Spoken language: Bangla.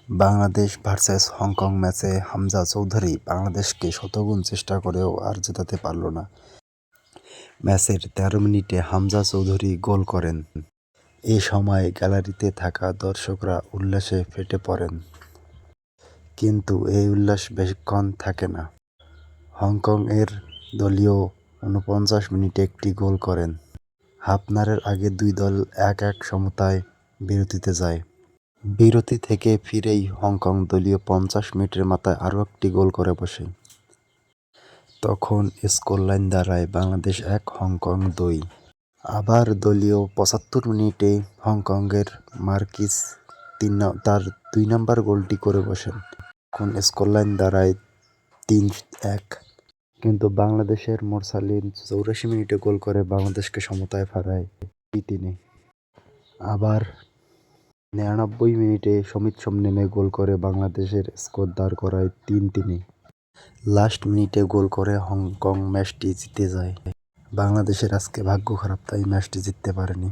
বাংলাদেশ ভার্সেস হংকং ম্যাচে হামজা চৌধুরী বাংলাদেশকে শতগুণ চেষ্টা করেও আর জেতাতে পারল না। ম্যাচের ১৩ মিনিটে হামজা চৌধুরী গোল করেন। এ সময় গ্যালারিতে থাকা দর্শকরা উল্লাসে ফেটে পড়েন। কিন্তু এই উল্লাস বেশিক্ষণ থাকে না। হংকংয়ের দলীয় ৪৯ মিনিটে একটি গোল করেন। হাফনারের আগে দুই দল ১-১ সমতায় বিরতিতে যায়। বিরতি থেকে ফিরেই হংকং দলীয় ৫০ মিনিটের মাথায় আরও একটি গোল করে বসে। তখন স্কোরলাইন দাঁড়ায় বাংলাদেশ ১, হংকং ২। আবার দলীয় ৭৫ মিনিটে হংকংয়ের মার্কিস তার ২ নম্বর গোলটি করে বসেন। এখন স্কোরলাইন দাঁড়ায় ৩-১। কিন্তু বাংলাদেশের মোরসালিন ৮৪ মিনিটে গোল করে বাংলাদেশকে সমতায় ফেরায় ২-৩। আবার ৯৯ মিনিটে সমিত সোম নেমে গোল করে বাংলাদেশের স্কোর দাঁড় করায় ৩-৩। লাস্ট মিনিটে গোল করে হংকং ম্যাচটি জিতে যায়। বাংলাদেশের আজকে ভাগ্য খারাপ, তাই ম্যাচটি জিততে পারেনি।